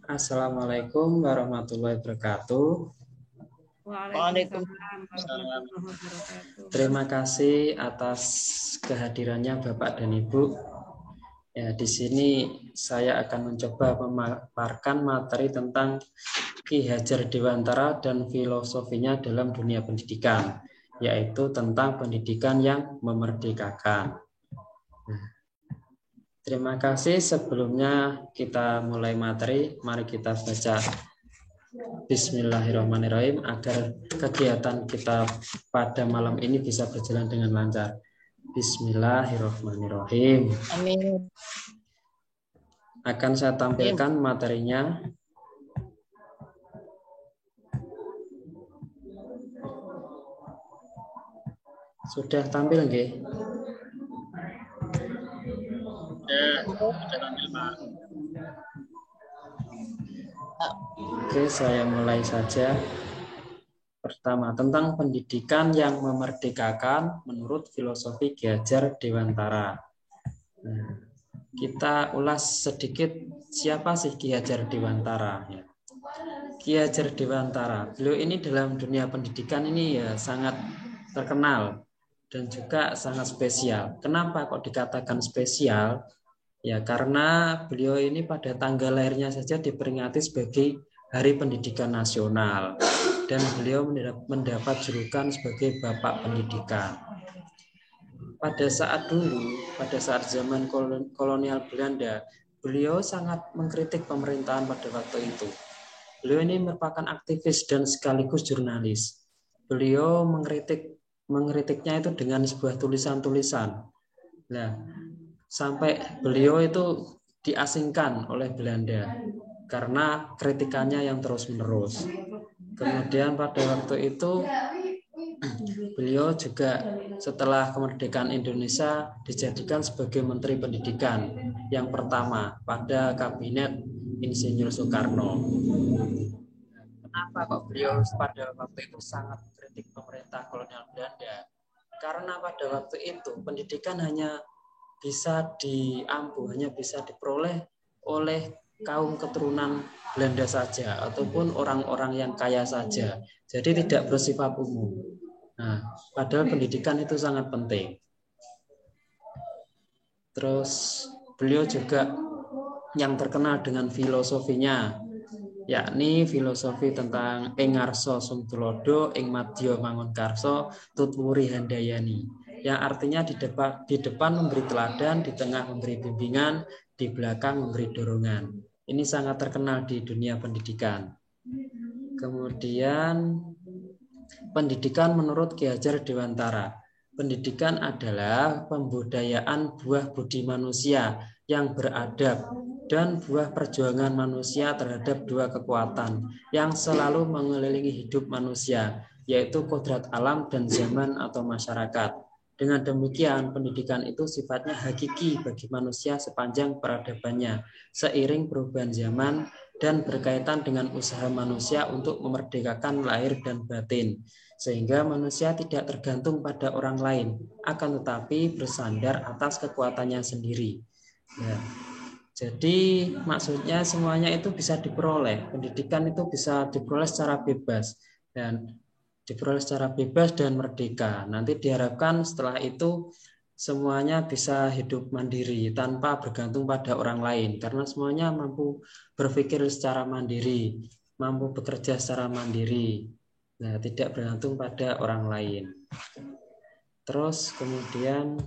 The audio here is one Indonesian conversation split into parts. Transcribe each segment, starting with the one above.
Assalamualaikum warahmatullahi wabarakatuh. Waalaikumsalam warahmatullahi wabarakatuh. Terima kasih atas kehadirannya Bapak dan Ibu. Ya, di sini saya akan mencoba memaparkan materi tentang Ki Hajar Dewantara dan filosofinya dalam dunia pendidikan, yaitu tentang pendidikan yang memerdekakan. Nah, terima kasih. Sebelumnya kita mulai materi, mari kita baca Bismillahirrahmanirrahim agar kegiatan kita pada malam ini bisa berjalan dengan lancar. Bismillahirrahmanirrahim. Amin. Akan saya tampilkan materinya. Sudah tampil nggih? Sudah tampil, Pak. Oke, saya mulai saja. Pertama, tentang pendidikan yang memerdekakan menurut filosofi Ki Hajar Dewantara. Nah, kita ulas sedikit siapa sih Ki Hajar Dewantara. Ki Hajar Dewantara, beliau ini dalam dunia pendidikan ini ya sangat terkenal dan juga sangat spesial. Kenapa kok dikatakan spesial? Ya karena beliau ini pada tanggal lahirnya saja diperingati sebagai Hari Pendidikan Nasional dan beliau mendapat julukan sebagai Bapak Pendidikan. Pada saat zaman kolonial Belanda, beliau sangat mengkritik pemerintahan pada waktu itu. Beliau ini merupakan aktivis dan sekaligus jurnalis. Beliau mengkritiknya itu dengan sebuah tulisan-tulisan. Nah, sampai beliau itu diasingkan oleh Belanda karena kritikannya yang terus-menerus. Kemudian pada waktu itu beliau juga setelah kemerdekaan Indonesia dijadikan sebagai Menteri Pendidikan yang pertama pada Kabinet Insinyur Soekarno. Kenapa kok beliau pada waktu itu sangat kritik pemerintah kolonial Belanda? Karena pada waktu itu pendidikan hanya bisa hanya bisa diperoleh oleh kaum keturunan Belanda saja ataupun orang-orang yang kaya saja. Jadi tidak bersifat umum. Nah, padahal pendidikan itu sangat penting. Terus beliau juga yang terkenal dengan filosofinya, yakni filosofi tentang ing ngarsa sumtulodo ing madya mangunkarsa tutwuri handayani, yang artinya di depan memberi teladan, di tengah memberi bimbingan, di belakang memberi dorongan. Ini sangat terkenal di dunia pendidikan. Kemudian pendidikan menurut Ki Hajar Dewantara. Pendidikan adalah pembudayaan buah budi manusia yang beradab dan buah perjuangan manusia terhadap dua kekuatan yang selalu mengelilingi hidup manusia, yaitu kodrat alam dan zaman atau masyarakat. Dengan demikian, pendidikan itu sifatnya hakiki bagi manusia sepanjang peradabannya, seiring perubahan zaman dan berkaitan dengan usaha manusia untuk memerdekakan lahir dan batin, sehingga manusia tidak tergantung pada orang lain, akan tetapi bersandar atas kekuatannya sendiri. Ya. Jadi maksudnya semuanya itu bisa diperoleh. Pendidikan itu bisa diperoleh secara bebas dan merdeka. Nanti diharapkan setelah itu semuanya bisa hidup mandiri tanpa bergantung pada orang lain, karena semuanya mampu berpikir secara mandiri, mampu bekerja secara mandiri. Nah, tidak bergantung pada orang lain. Terus kemudian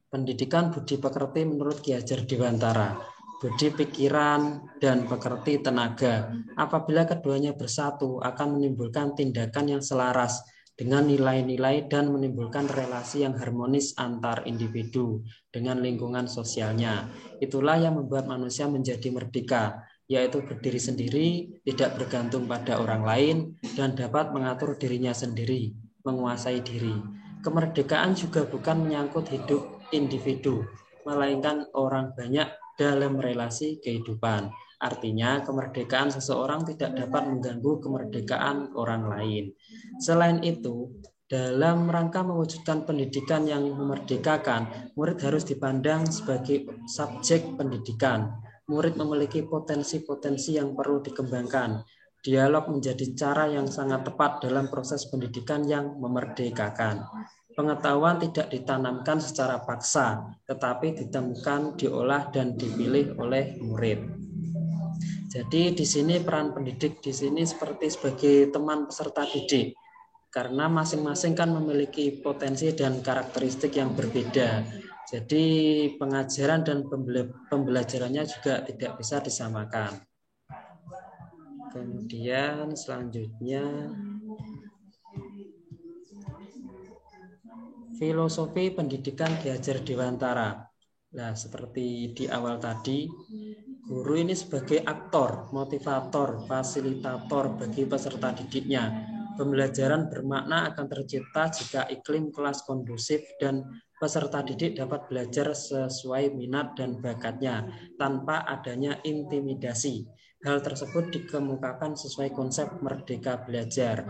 pendidikan budi pekerti menurut Ki Hajar Dewantara, budi pikiran dan pekerti tenaga. Apabila keduanya bersatu akan menimbulkan tindakan yang selaras dengan nilai-nilai dan menimbulkan relasi yang harmonis antar individu dengan lingkungan sosialnya. Itulah yang membuat manusia menjadi merdeka, yaitu berdiri sendiri, tidak bergantung pada orang lain, dan dapat mengatur dirinya sendiri, menguasai diri. Kemerdekaan juga bukan menyangkut hidup individu, melainkan orang banyak dalam relasi kehidupan. Artinya, kemerdekaan seseorang tidak dapat mengganggu kemerdekaan orang lain. Selain itu, dalam rangka mewujudkan pendidikan yang memerdekakan, murid harus dipandang sebagai subjek pendidikan, murid memiliki potensi-potensi yang perlu dikembangkan. Dialog menjadi cara yang sangat tepat dalam proses pendidikan yang memerdekakan. Pengetahuan tidak ditanamkan secara paksa, tetapi ditemukan, diolah, dan dipilih oleh murid. Jadi di sini peran pendidik di sini seperti sebagai teman peserta didik, karena masing-masing kan memiliki potensi dan karakteristik yang berbeda. Jadi pengajaran dan pembelajarannya juga tidak bisa disamakan. Kemudian selanjutnya filosofi pendidikan Ki-Hajar Dewantara. Nah, seperti di awal tadi, guru ini sebagai aktor, motivator, fasilitator bagi peserta didiknya. Pembelajaran bermakna akan tercipta jika iklim kelas kondusif dan peserta didik dapat belajar sesuai minat dan bakatnya tanpa adanya intimidasi. Hal tersebut dikemukakan sesuai konsep merdeka belajar.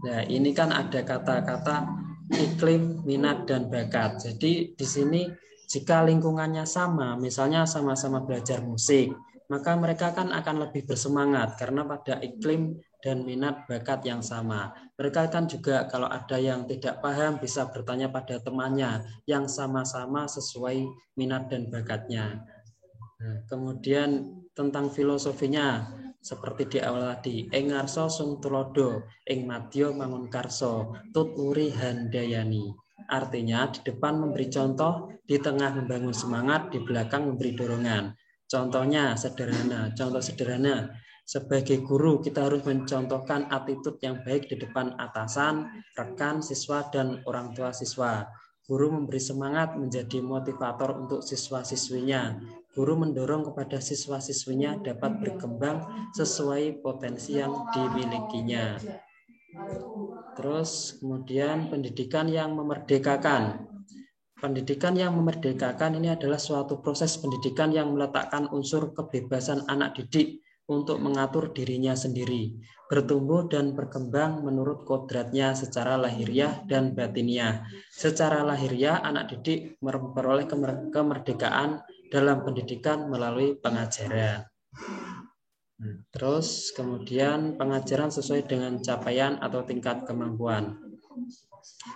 Nah, ini kan ada kata-kata iklim, minat, dan bakat. Jadi di sini jika lingkungannya sama, misalnya sama-sama belajar musik, maka mereka kan akan lebih bersemangat karena pada iklim dan minat bakat yang sama. Mereka kan juga kalau ada yang tidak paham bisa bertanya pada temannya yang sama-sama sesuai minat dan bakatnya. Nah, kemudian tentang filosofinya seperti di awal tadi, ing ngarsa sung tulodo, ing madya mangun karso, tut uri handayani. Artinya di depan memberi contoh, di tengah membangun semangat, di belakang memberi dorongan. Contohnya sederhana, contoh sederhana. Sebagai guru kita harus mencontohkan attitude yang baik di depan atasan, rekan, siswa, dan orang tua siswa. Guru memberi semangat menjadi motivator untuk siswa-siswinya. Guru mendorong kepada siswa-siswinya dapat berkembang sesuai potensi yang dimilikinya. Terus kemudian pendidikan yang memerdekakan. Pendidikan yang memerdekakan ini adalah suatu proses pendidikan yang meletakkan unsur kebebasan anak didik untuk mengatur dirinya sendiri, bertumbuh dan berkembang menurut kodratnya secara lahiriah dan batiniah. Secara lahiriah, anak didik memperoleh kemerdekaan dalam pendidikan melalui pengajaran. Terus kemudian pengajaran sesuai dengan capaian atau tingkat kemampuan.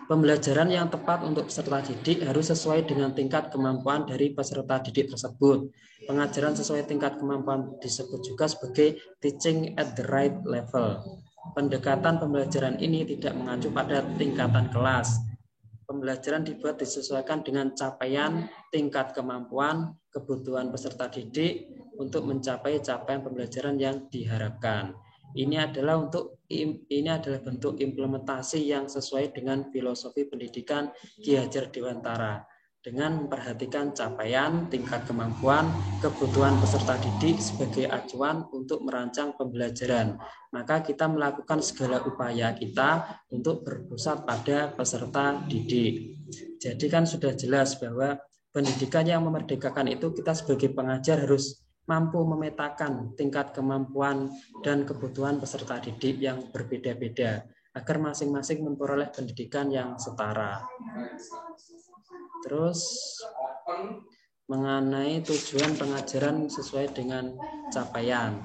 Pembelajaran yang tepat untuk peserta didik harus sesuai dengan tingkat kemampuan dari peserta didik tersebut. Pengajaran sesuai tingkat kemampuan disebut juga sebagai teaching at the right level. Pendekatan pembelajaran ini tidak mengacu pada tingkatan kelas. Pembelajaran dibuat disesuaikan dengan capaian, tingkat kemampuan, kebutuhan peserta didik untuk mencapai capaian pembelajaran yang diharapkan. Ini adalah bentuk implementasi yang sesuai dengan filosofi pendidikan Ki-Hajar Dewantara dengan memperhatikan capaian, tingkat kemampuan, kebutuhan peserta didik sebagai acuan untuk merancang pembelajaran. Maka kita melakukan segala upaya kita untuk berpusat pada peserta didik. Jadi kan sudah jelas bahwa pendidikan yang memerdekakan itu kita sebagai pengajar harus mampu memetakan tingkat kemampuan dan kebutuhan peserta didik yang berbeda-beda agar masing-masing memperoleh pendidikan yang setara. Terus mengenai tujuan pengajaran sesuai dengan capaian.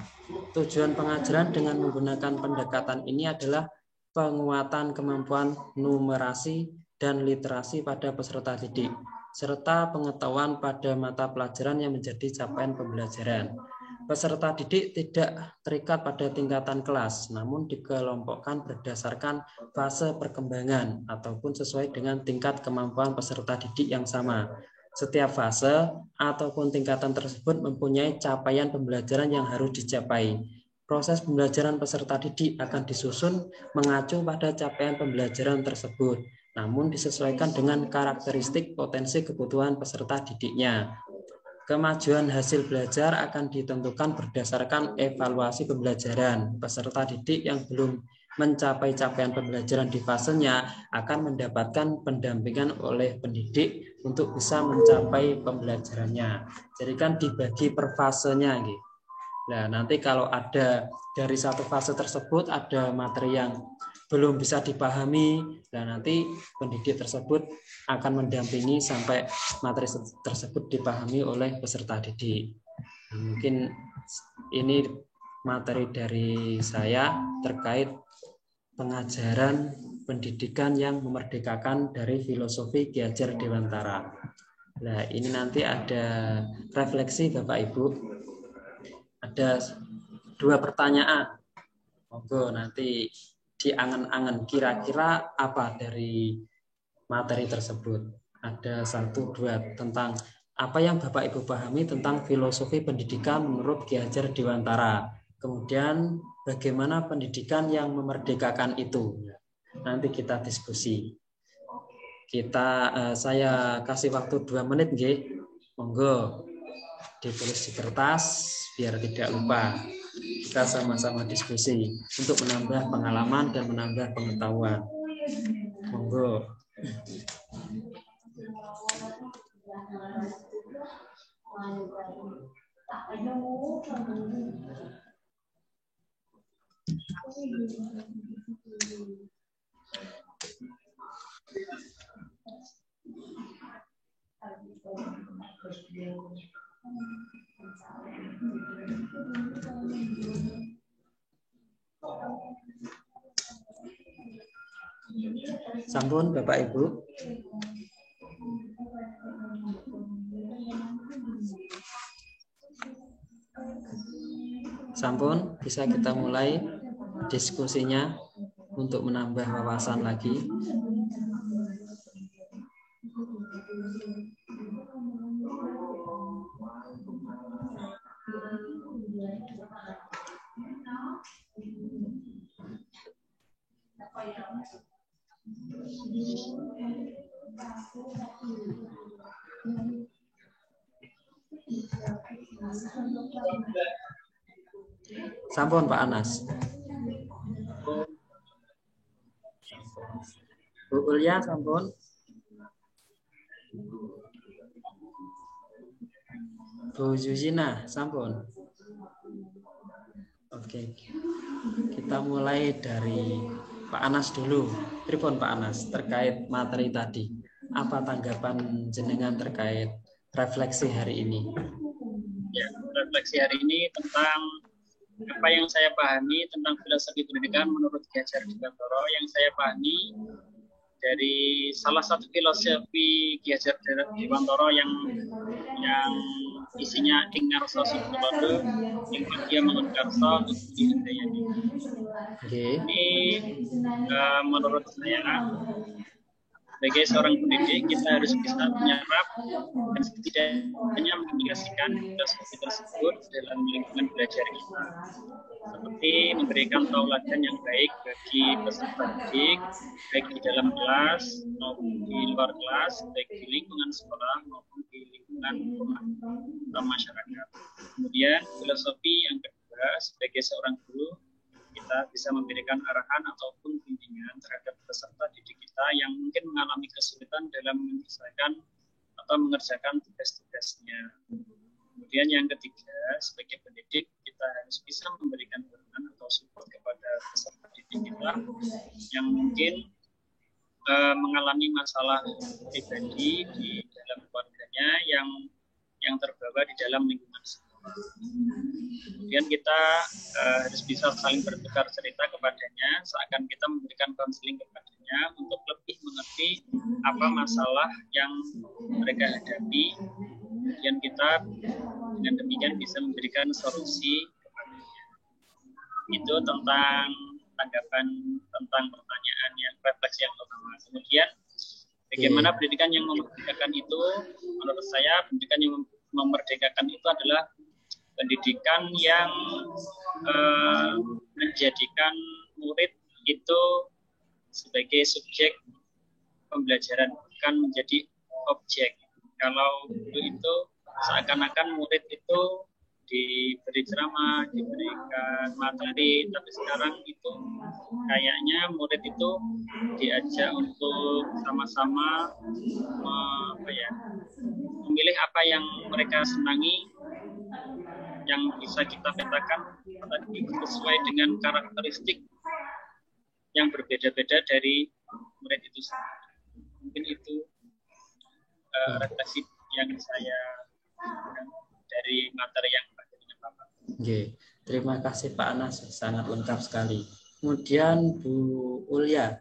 Tujuan pengajaran dengan menggunakan pendekatan ini adalah penguatan kemampuan numerasi dan literasi pada peserta didik, serta pengetahuan pada mata pelajaran yang menjadi capaian pembelajaran. Peserta didik tidak terikat pada tingkatan kelas, namun dikelompokkan berdasarkan fase perkembangan ataupun sesuai dengan tingkat kemampuan peserta didik yang sama. Setiap fase ataupun tingkatan tersebut mempunyai capaian pembelajaran yang harus dicapai. Proses pembelajaran peserta didik akan disusun mengacu pada capaian pembelajaran tersebut, namun disesuaikan dengan karakteristik potensi kebutuhan peserta didiknya. Kemajuan hasil belajar akan ditentukan berdasarkan evaluasi pembelajaran. Peserta didik yang belum mencapai capaian pembelajaran di fasenya akan mendapatkan pendampingan oleh pendidik untuk bisa mencapai pembelajarannya. Jadi kan dibagi per fasenya gitu. Nah, nanti kalau ada dari satu fase tersebut ada materi yang belum bisa dipahami, dan nanti pendidik tersebut akan mendampingi sampai materi tersebut dipahami oleh peserta didik. Mungkin ini materi dari saya terkait pengajaran pendidikan yang memerdekakan dari filosofi Ki Hajar Dewantara. Nah, ini nanti ada refleksi Bapak Ibu. Ada 2 pertanyaan. Monggo nanti diangan-angan kira-kira apa dari materi tersebut. Ada 1, 2 tentang apa yang Bapak Ibu pahami tentang filosofi pendidikan menurut Ki Hajar Dewantara. Kemudian bagaimana pendidikan yang memerdekakan itu. Nanti kita diskusi. Saya kasih waktu 2 menit nggih. Monggo ditulis di kertas biar tidak lupa. Kita sama-sama diskusi untuk menambah pengalaman dan menambah pengetahuan. Monggo. Sampun Bapak Ibu. Sampun, bisa kita mulai diskusinya untuk menambah wawasan lagi. Sampun Pak Anas. Bu Ulya sampun. Bu Yuzina sampun. Oke. Kita mulai dari Pak Anas dulu. Pripun Pak Anas terkait materi tadi. Apa tanggapan jenengan terkait refleksi hari ini? Ya, refleksi hari ini tentang apa yang saya pahami tentang filosofi pendidikan menurut Ki Hajar Dewantara. Yang saya pahami dari salah satu filosofi Ki Hajar Dewantara yang isinya ingarsa subtulodo, yang dia mengersa untuk dihidayani. Ini menurut saya sebagai seorang pendidik kita harus bisa menyerap dan setidaknya mengaplikasikan filosofi tersebut dalam lingkungan belajar kita, seperti memberikan tauladan yang baik bagi peserta didik, baik di dalam kelas maupun di luar kelas, baik di lingkungan sekolah maupun di lingkungan rumah atau masyarakat. Kemudian filosofi yang kedua, sebagai seorang guru kita bisa memberikan arahan ataupun bimbingan terhadap peserta didik kita yang mungkin mengalami kesulitan dalam menyelesaikan atau mengerjakan tugas-tugasnya. Kemudian yang ketiga, sebagai pendidik kita harus bisa memberikan dukungan atau support kepada peserta didik kita yang mungkin mengalami masalah pribadi di dalam keluarganya yang terbawa di dalam lingkungan sekolah. Kemudian kita harus bisa saling bertukar cerita kepadanya, seakan kita memberikan konseling kepadanya untuk lebih mengerti apa masalah yang mereka hadapi. Kemudian kita dengan demikian bisa memberikan solusi kepadanya. Itu tentang tanggapan tentang pertanyaan yang refleksi yang pertama. Kemudian bagaimana pendidikan yang memerdekakan itu? Menurut saya pendidikan yang memerdekakan itu adalah pendidikan yang menjadikan murid itu sebagai subjek pembelajaran, bukan menjadi objek. Kalau dulu itu seakan-akan murid itu diberi ceramah, diberikan materi, tapi sekarang itu kayaknya murid itu diajak untuk sama-sama memilih apa yang mereka senangi, yang bisa kita petakan tadi sesuai dengan karakteristik yang berbeda-beda dari murid itu sendiri. Mungkin itu refleksi yang saya dari materi yang dengan Bapak. Oke, terima kasih Pak Anas, sangat lengkap sekali. Kemudian Bu Ulya,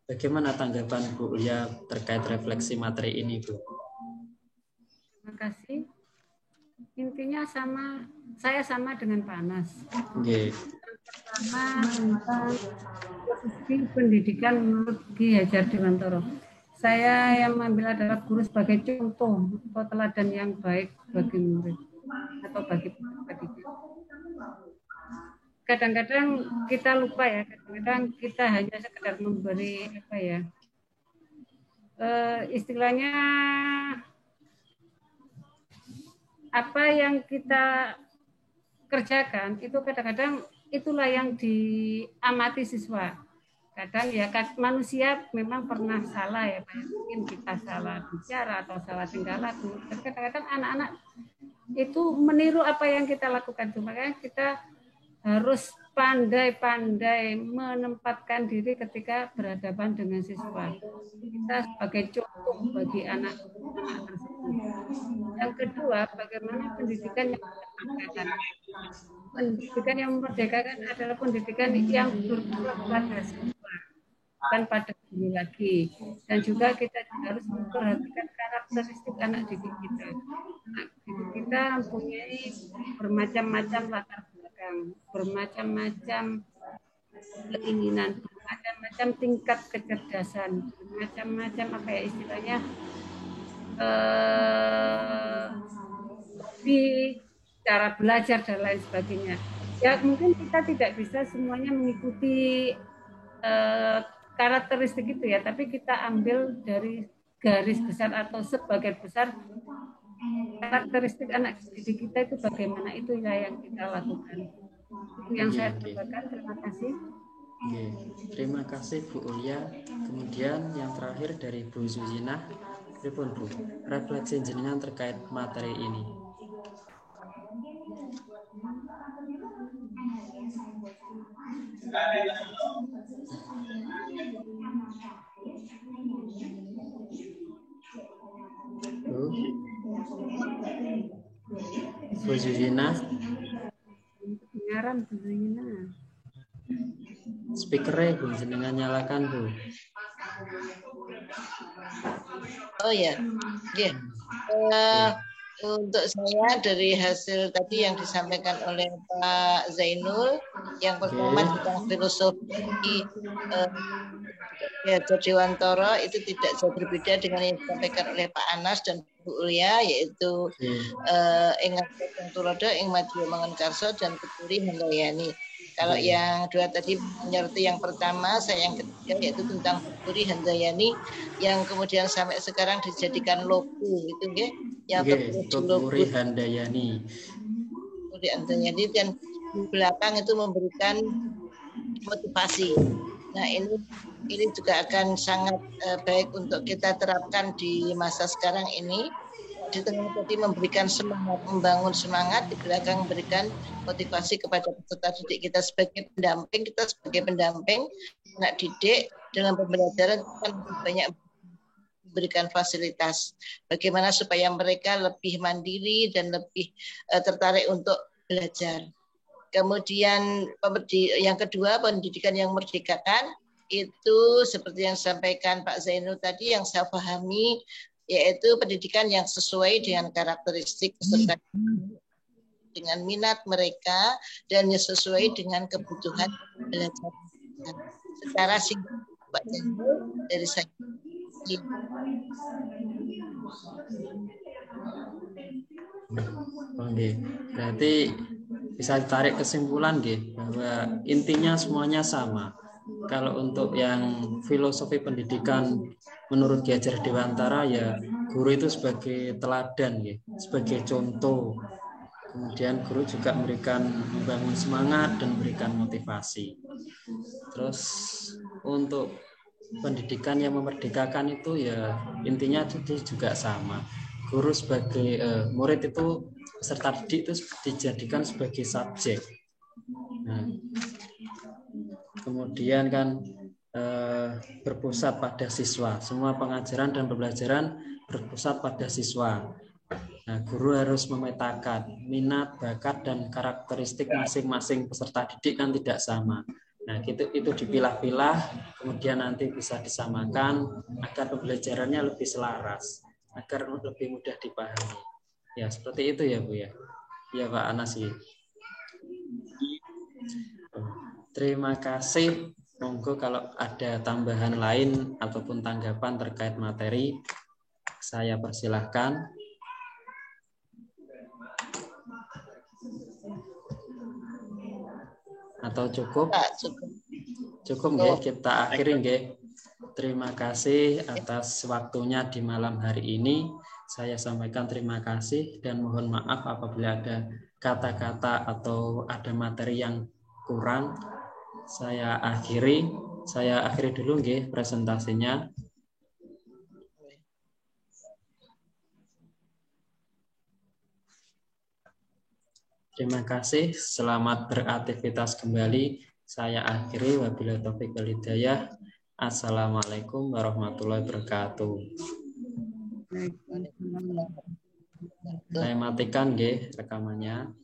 bagaimana tanggapan Bu Ulya terkait refleksi materi ini, Bu? Terima kasih. Intinya saya sama dengan Pak Anas. Oke. Pertama tentang posisi pendidikan menurut Ki Hajar Dewantara. Saya yang mengambil adalah guru sebagai contoh atau teladan yang baik bagi murid atau bagi pendidik. Kadang-kadang kita lupa ya, kadang-kadang kita hanya sekedar memberi istilahnya apa yang kita kerjakan itu kadang-kadang itulah yang diamati siswa. Kadang ya manusia memang pernah salah ya, mungkin kita salah bicara atau salah tingkah laku. Tapi kadang-kadang anak-anak itu meniru apa yang kita lakukan. Makanya kita harus pandai-pandai menempatkan diri ketika berhadapan dengan siswa. Kita sebagai contoh bagi anak tersebut. Yang kedua, bagaimana pendidikan yang memerdekakan. Pendidikan yang memerdekakan adalah pendidikan yang berpusat pada siswa, bukan pada diri lagi. Dan juga kita harus memperhatikan karakteristik anak didik kita. Anak didik kita mempunyai bermacam-macam latar belakang, bermacam-macam keinginan, bermacam-macam tingkat kecerdasan, bermacam-macam istilahnya di cara belajar dan lain sebagainya. Ya mungkin kita tidak bisa semuanya mengikuti karakteristik itu ya, tapi kita ambil dari garis besar atau sebagian besar karakteristik anak didik kita itu bagaimana, itu ya yang kita lakukan. Itu yang saya sampaikan. Terima kasih. Oke, terima kasih Bu Ulya. Kemudian yang terakhir dari Bu Zuzina, pripun Bu, refleksi jenengan terkait materi ini. Bu Zuzina. Dengaran Bu Zuzina. Speakernya Bu, jenengan nyalakan Bu. Oh ya, untuk saya dari hasil tadi yang disampaikan oleh Pak Zainul, yang pertama tentang filosofi Hajar Dewantara itu tidak jauh berbeda dengan yang disampaikan oleh Pak Anas dan Bu Ulya, yaitu ingat tulodo ing madya mangun karso dan putri Handayani. Kalau yang dua tadi menyerti yang pertama, saya yang ketiga yaitu tentang Putri Handayani yang kemudian sampai sekarang dijadikan logo itu nggih, yang tertulis Putri Handayani. Putri Handayani dan di belakang itu memberikan motivasi. Nah, ini juga akan sangat baik untuk kita terapkan di masa sekarang ini. Di tengah tadi memberikan semangat, membangun semangat, di belakang memberikan motivasi kepada peserta didik kita sebagai pendamping anak didik dalam pembelajaran, kan banyak memberikan fasilitas bagaimana supaya mereka lebih mandiri dan lebih tertarik untuk belajar. Kemudian yang kedua, pendidikan yang merdekakan itu seperti yang disampaikan Pak Zainul tadi, yang saya pahami yaitu pendidikan yang sesuai dengan karakteristik peserta, dengan minat mereka dan sesuai dengan kebutuhan belajar. Secara singkat Pak Zainul dari saya. Oke, berarti bisa ditarik kesimpulan bahwa intinya semuanya sama. Kalau untuk yang filosofi pendidikan menurut Ki Hajar Dewantara, ya guru itu sebagai teladan, sebagai contoh. Kemudian guru juga membangun semangat dan memberikan motivasi. Terus untuk pendidikan yang memerdekakan itu ya intinya itu juga sama. Guru sebagai murid itu, peserta didik itu dijadikan sebagai subjek. Nah, kemudian kan berpusat pada siswa. Semua pengajaran dan pembelajaran berpusat pada siswa. Nah, guru harus memetakan minat, bakat, dan karakteristik masing-masing peserta didik kan tidak sama. Nah, itu dipilah-pilah, kemudian nanti bisa disamakan agar pembelajarannya lebih selaras, agar lebih mudah dipahami. Ya, seperti itu ya, Bu ya. Ya, Pak Anasi. Terima kasih. Monggo kalau ada tambahan lain ataupun tanggapan terkait materi, saya persilahkan. Atau cukup? Cukup nggih, kita akhiri nggih. Terima kasih atas waktunya di malam hari ini. Saya sampaikan terima kasih dan mohon maaf apabila ada kata-kata atau ada materi yang kurang. Saya akhiri dulu nggih presentasinya. Terima kasih, selamat beraktivitas kembali. Saya akhiri, wabillahi taufiq wal hidayah. Assalamualaikum warahmatullahi wabarakatuh. Saya matikan nggih rekamannya.